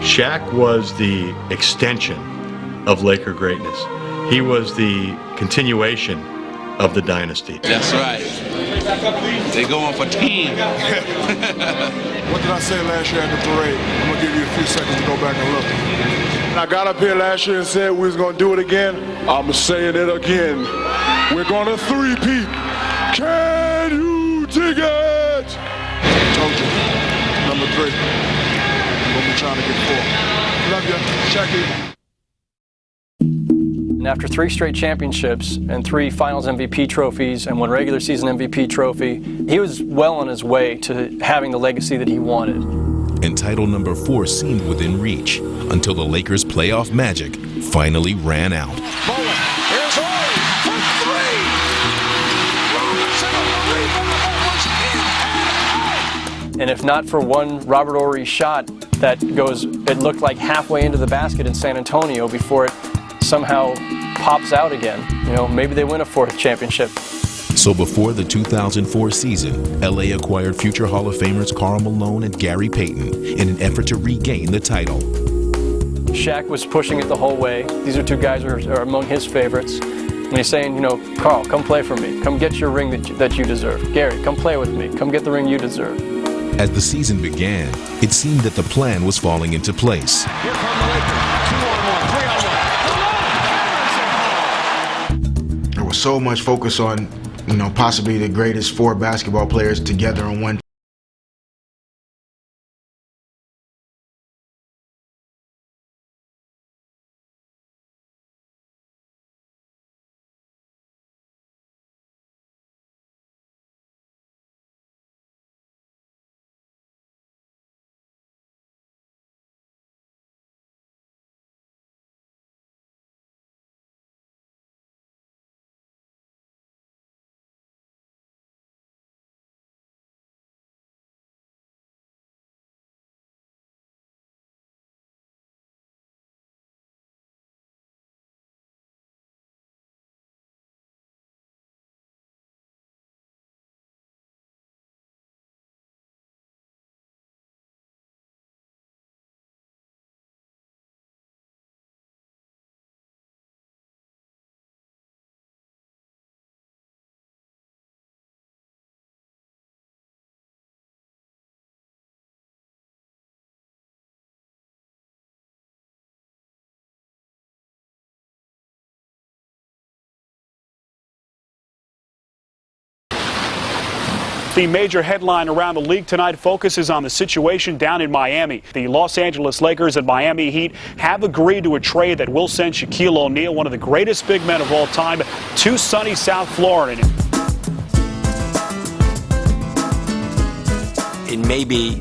Shaq was the extension of Laker greatness. He was the continuation of the dynasty. That's right. They going for 10. What did I say last year at the parade? I'm gonna give you a few seconds to go back and look. And I got up here last year and said we was gonna do it again. I'm saying it again. We're gonna three-peat. Can you dig it? Told you. Number 3. We're gonna be trying to get 4. Love you, Shaquille. And after 3 straight championships and 3 Finals MVP trophies and 1 regular season MVP trophy, he was well on his way to having the legacy that he wanted. And title number 4 seemed within reach until the Lakers' playoff magic finally ran out. Here's Horry for 3. Robinson on the rebound. That was in and out. And if not for one Robert Horry shot that goes, it looked like halfway into the basket in San Antonio before it somehow pops out again. You know, maybe they win a 4th championship. So before the 2004 season, LA acquired future Hall of Famers Karl Malone and Gary Payton in an effort to regain the title. Shaq was pushing it the whole way. These are 2 guys who are among his favorites. And he's saying, you know, Karl, come play for me. Come get your ring that you deserve. Gary, come play with me. Come get the ring you deserve. As the season began, it seemed that the plan was falling into place. Here come the Lakers. 2-on-1, 3-on-1. There was so much focus on, you know, possibly the greatest 4 basketball players together on one The major headline around the league tonight focuses on the situation down in Miami. The Los Angeles Lakers and Miami Heat have agreed to a trade that will send Shaquille O'Neal, one of the greatest big men of all time, to sunny South Florida. It may be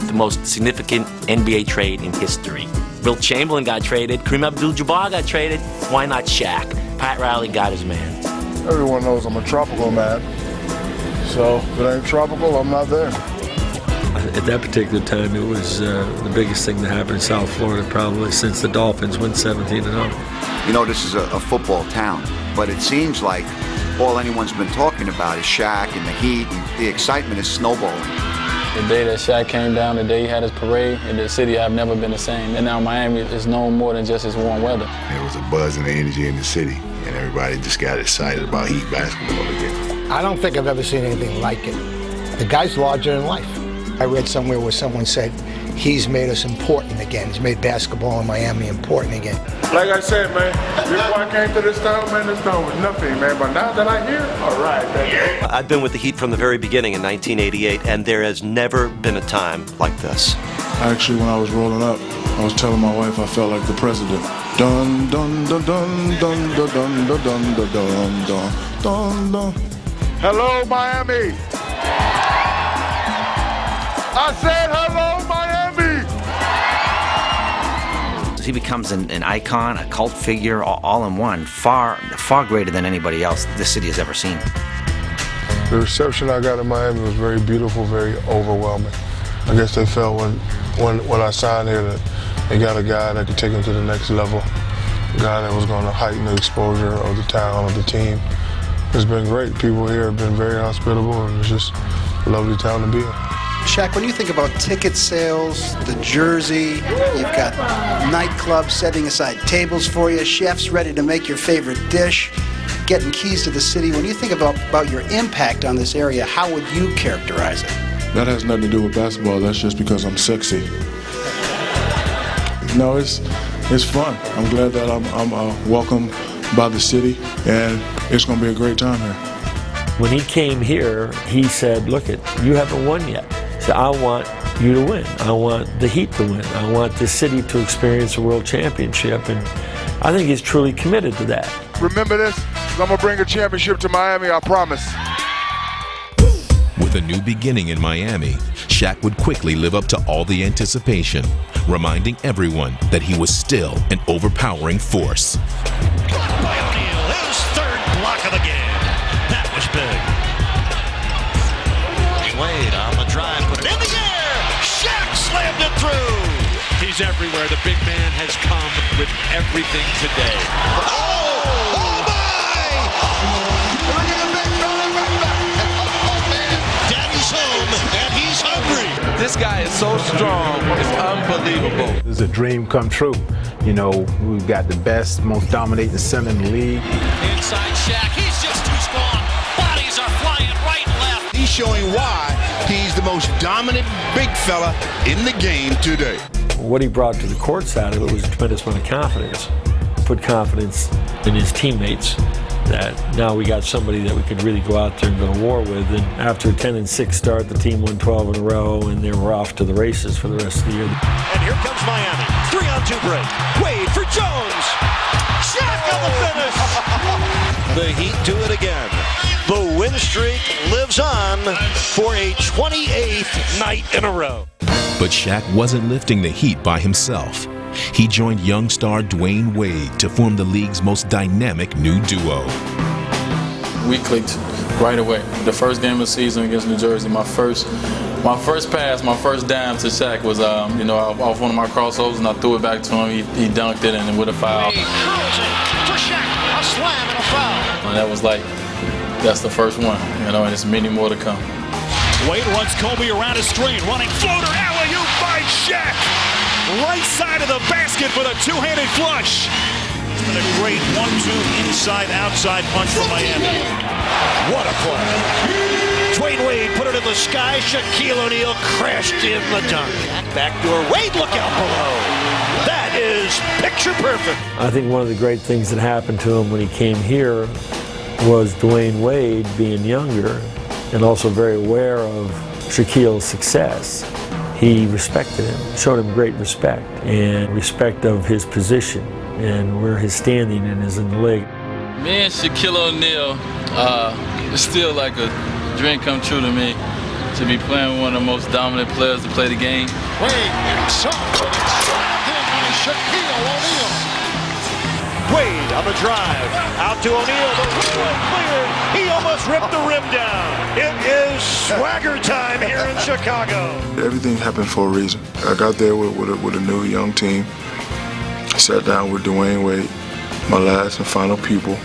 the most significant NBA trade in history. Wilt Chamberlain got traded. Kareem Abdul-Jabbar got traded. Why not Shaq? Pat Riley got his man. Everyone knows I'm a tropical man. So if it ain't tropical, I'm not there. At that particular time, it was the biggest thing to happen in South Florida probably since the Dolphins went 17-0. You know, this is a football town, but it seems like all anyone's been talking about is Shaq and the Heat, and the excitement is snowballing. The day that Shaq came down, the day he had his parade in the city, I've never been the same. And now Miami is known more than just its warm weather. There was a buzz and energy in the city, and everybody just got excited about Heat basketball again. I don't think I've ever seen anything like it. The guy's larger than life. I read somewhere where someone said he's made us important again. He's made basketball in Miami important again. Like I said, man, before I came to this town, man, this town was nothing, man. But now that I'm here, all right. I've been with the Heat from the very beginning in 1988, and there has never been a time like this. Actually, when I was rolling up, I was telling my wife I felt like the president. Dun dun dun dun dun dun dun dun dun dun dun dun dun. Hello, Miami. I said hello, Miami. He becomes an icon, a cult figure, all in one, far greater than anybody else this city has ever seen. The reception I got in Miami was very beautiful, very overwhelming. I guess they felt when I signed here that they got a guy that could take them to the next level, a guy that was going to heighten the exposure of the town, of the team. It's been great. People here have been very hospitable, and it's just a lovely town to be in. Shaq, when you think about ticket sales, the jersey, you've got nightclubs setting aside tables for you, chefs ready to make your favorite dish, getting keys to the city. When you think about your impact on this area, how would you characterize it? That has nothing to do with basketball. That's just because I'm sexy. No, it's fun. I'm glad that I'm welcome by the city, and it's going to be a great time here. When he came here, he said, look, you haven't won yet. So I want you to win. I want the Heat to win. I want the city to experience a world championship. And I think he's truly committed to that. Remember this? 'Cause I'm going to bring a championship to Miami, I promise. With a new beginning in Miami, Shaq would quickly live up to all the anticipation, reminding everyone that he was still an overpowering force. By O'Neal, his third block of the game. That was big. Wade on the drive, put it in the air. Shaq slammed it through. He's everywhere. The big man has come with everything today. Oh my! Look at the big fella right back. Oh man, Daddy's home and he's hungry. This guy is so strong, it's unbelievable. It's a dream come true. You know, we've got the best, most dominating center in the league. Inside Shaq, he's just too strong. Bodies are flying right and left. He's showing why he's the most dominant big fella in the game today. What he brought to the court side of it was a tremendous amount of confidence. Put confidence in his teammates that now we got somebody that we could really go out there and go to war with. And after a 10-6 start, the team won 12 in a row, and they were off to the races for the rest of the year. And here comes Miami. 3-on-2 break. Wade for Jones. Shaq on the finish. The Heat do it again. The win streak lives on for a 28th night in a row. But Shaq wasn't lifting the Heat by himself. He joined young star Dwayne Wade to form the league's most dynamic new duo. We clicked right away. The first game of the season against New Jersey, my first pass, my first dime to Shaq was, off one of my crossovers, and I threw it back to him. He dunked it and with a foul. He curls it for Shaq. A slam and a foul. And that was that's the first one, and there's many more to come. Wade runs Kobe around his screen, running floater alley-oop by Shaq. Right side of the basket with a two-handed flush. It's been a great 1-2 inside-outside punch from Miami. What a play. Dwayne Wade put it in the sky. Shaquille O'Neal crashed in the dunk. Backdoor Wade, look out below. That is picture perfect. I think one of the great things that happened to him when he came here was Dwayne Wade being younger and also very aware of Shaquille's success, he respected him, showed him great respect, and respect of his position and where his standing is in the league. Me and Shaquille O'Neal, it's still like a dream come true to me to be playing with one of the most dominant players to play the game. Wade inside. Slapped in by Shaquille O'Neal. Wade on the drive. Out to O'Neal. The rim cleared. He almost ripped the rim down. It is swagger time here in Chicago. Everything happened for a reason. I got there with a new young team. Sat down with Dwayne Wade, my last and final pupil,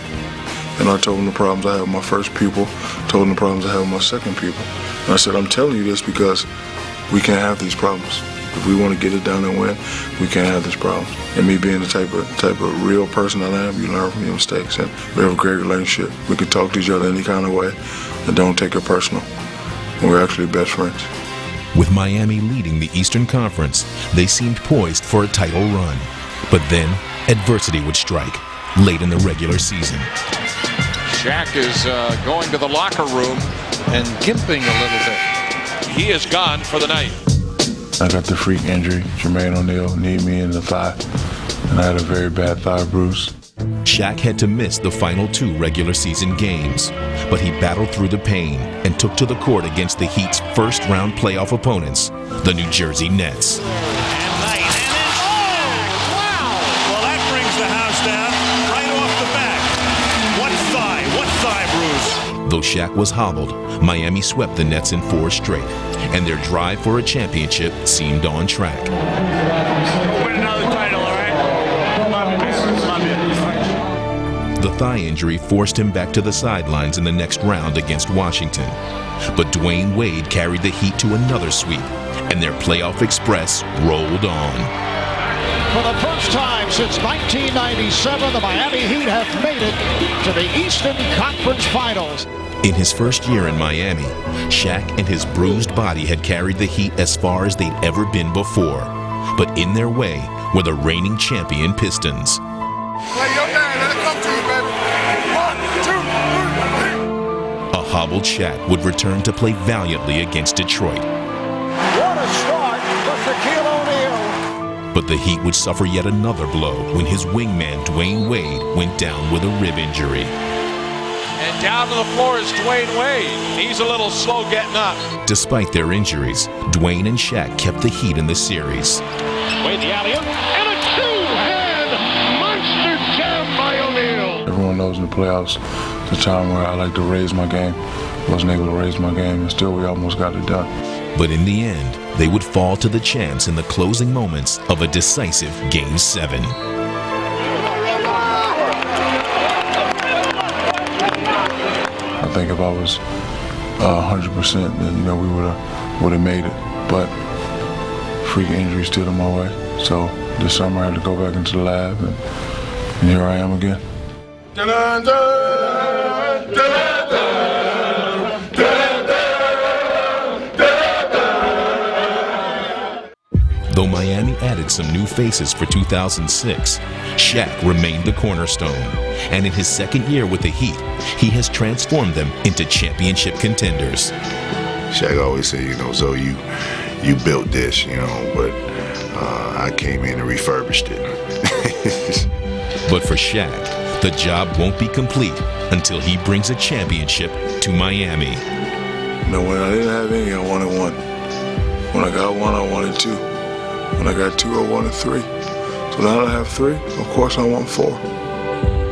and I told him the problems I had with my first pupil, told him the problems I had with my second pupil. And I said, I'm telling you this because we can't have these problems. If we want to get it done and win, we can't have these problems. And me being the type of real person that I am, you learn from your mistakes. And we have a great relationship. We can talk to each other any kind of way and don't take it personal. And we're actually best friends. With Miami leading the Eastern Conference, they seemed poised for a title run. But then, adversity would strike late in the regular season. Shaq is going to the locker room and gimping a little bit. He is gone for the night. I got the freak injury. Jermaine O'Neal kneed me in the thigh, and I had a very bad thigh bruise. Shaq had to miss the final 2 regular season games, but he battled through the pain and took to the court against the Heat's first-round playoff opponents, the New Jersey Nets. Though Shaq was hobbled, Miami swept the Nets in 4 straight, and their drive for a championship seemed on track. Win another title, all right? The thigh injury forced him back to the sidelines in the next round against Washington. But Dwayne Wade carried the Heat to another sweep, and their playoff express rolled on. For the first time since 1997, the Miami Heat have made it to the Eastern Conference Finals. In his first year in Miami, Shaq and his bruised body had carried the Heat as far as they'd ever been before. But in their way were the reigning champion Pistons. A hobbled Shaq would return to play valiantly against Detroit. What a start for Shaquille O'Neal. But the Heat would suffer yet another blow when his wingman Dwayne Wade went down with a rib injury. And down to the floor is Dwayne Wade. He's a little slow getting up. Despite their injuries, Dwayne and Shaq kept the Heat in the series. Wade the alley-oop, and a two-hand monster jam by O'Neal. Everyone knows in the playoffs, it's a time where I like to raise my game. Wasn't able to raise my game, and still we almost got it done. But in the end, they would fall to the chance in the closing moments of a decisive Game 7. I think if I was 100%, then we would have made it. But freak injury stood in my way. So this summer I had to go back into the lab, and here I am again. Though Miami added some new faces for 2006, Shaq remained the cornerstone. And in his second year with the Heat, he has transformed them into championship contenders. Shaq always said, so you built this, but I came in and refurbished it. But for Shaq, the job won't be complete until he brings a championship to Miami. When I didn't have any, I wanted one. When I got one, I wanted 2. When I got 2, I wanted 3. So now that I have 3, of course I want 4.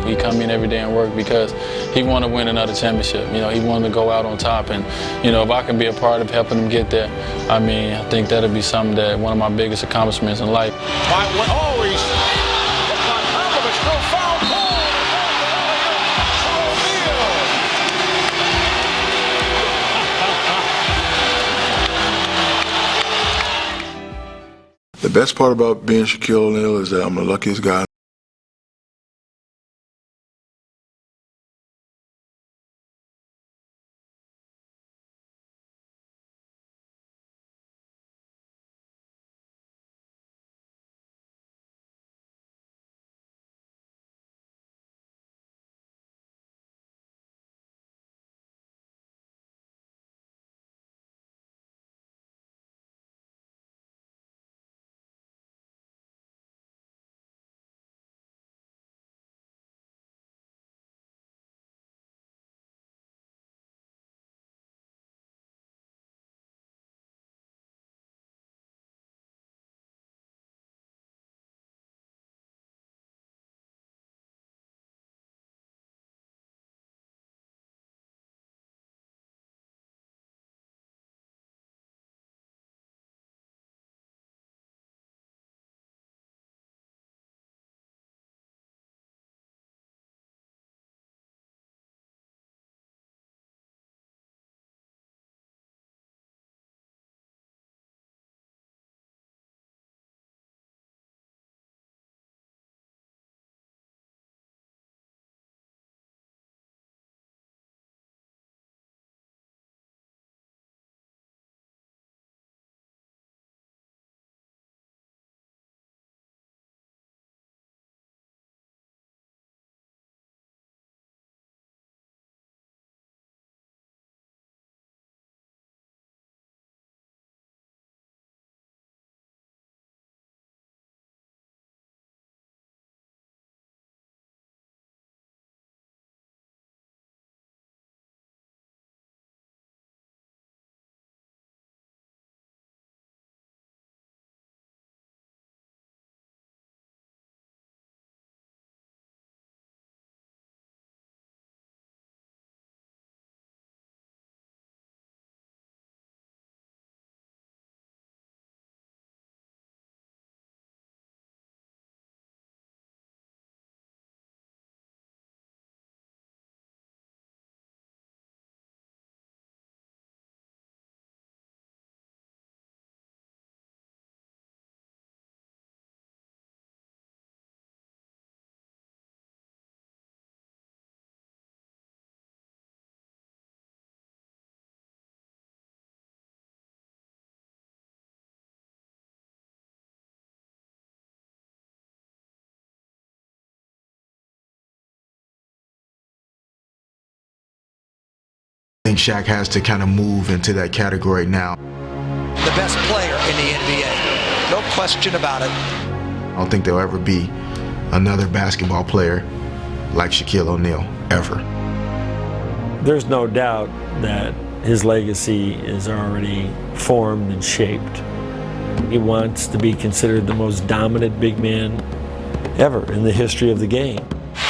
He come in every day and work because he want to win another championship. He wanted to go out on top, and if I can be a part of helping him get there, I think that'll be something that one of my biggest accomplishments in life. Always on top of it, still foul pole. The best part about being Shaquille O'Neal is that I'm the luckiest guy think Shaq has to kind of move into that category now. The best player in the NBA. No question about it. I don't think there'll ever be another basketball player like Shaquille O'Neal, ever. There's no doubt that his legacy is already formed and shaped. He wants to be considered the most dominant big man ever in the history of the game.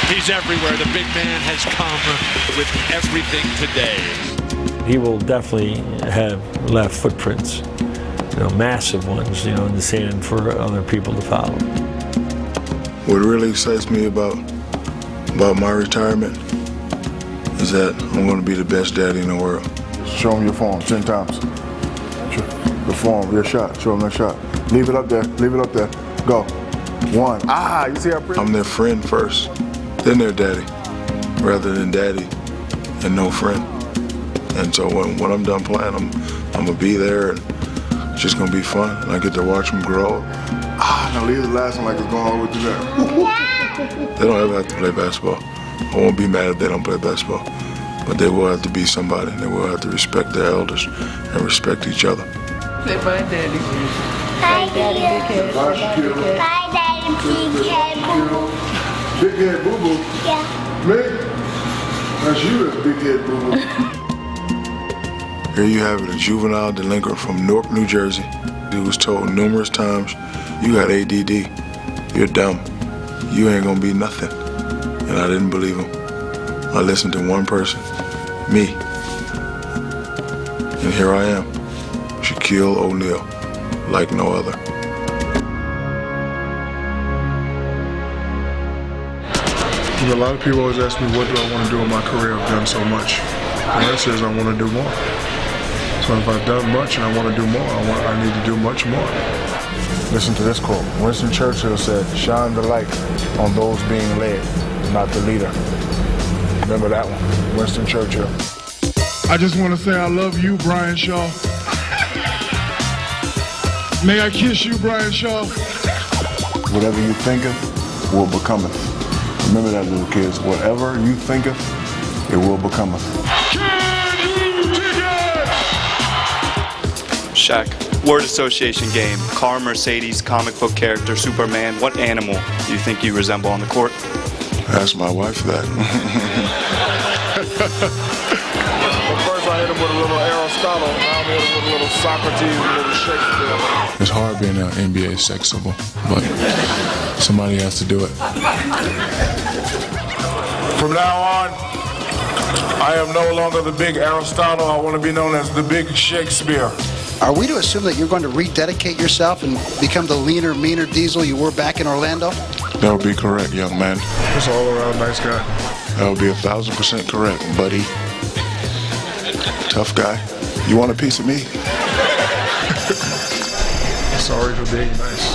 He's everywhere. The big man has come with everything today. He will definitely have left footprints, massive ones, in the sand for other people to follow. What really excites me about my retirement is that I'm going to be the best daddy in the world. Show him your form 10 times. The form, your shot. Show him that shot. Leave it up there. Leave it up there. Go. 1. You see how pretty? I'm their friend first, then their daddy, rather than daddy and no friend. And so when I'm done playing, I'm going to be there, and it's just going to be fun. And I get to watch them grow. Now leave the last one like it's going all the way through there. They don't ever have to play basketball. I won't be mad if they don't play basketball. But they will have to be somebody. They will have to respect their elders and respect each other. Say bye, Daddy. Bye, Daddy. Bye, Shaquille. Bye, Daddy. Big head boo-boo. Big head boo-boo? Yeah. Me? That's you, that's big head boo-boo. Here you have it, a juvenile delinquent from Newark, New Jersey. He was told numerous times, you got ADD, you're dumb, you ain't gonna be nothing. And I didn't believe him. I listened to one person, me. And here I am, Shaquille O'Neal, like no other. A lot of people always ask me, what do I want to do in my career? I've done so much. The answer is I want to do more. So if I've done much and I want to do more, I need to do much more. Listen to this quote. Winston Churchill said, shine the light on those being led, not the leader. Remember that one, Winston Churchill. I just want to say I love you, Brian Shaw. May I kiss you, Brian Shaw? Whatever you thinketh will becometh. Remember that, little kids. Whatever you thinketh, it will becometh. Shaq, word association game. Car, Mercedes, comic book character, Superman. What animal do you think you resemble on the court? Ask my wife that. First I hit him with a little Aristotle, now I'm hitting him with a little Socrates, a little Shakespeare. It's hard being an NBA sex symbol, but somebody has to do it. From now on, I am no longer the big Aristotle. I want to be known as the big Shakespeare. Are we to assume that you're going to rededicate yourself and become the leaner, meaner Diesel you were back in Orlando? That would be correct, young man. Just all around nice guy. That would be 1,000% correct, buddy. Tough guy. You want a piece of me? Sorry for being nice.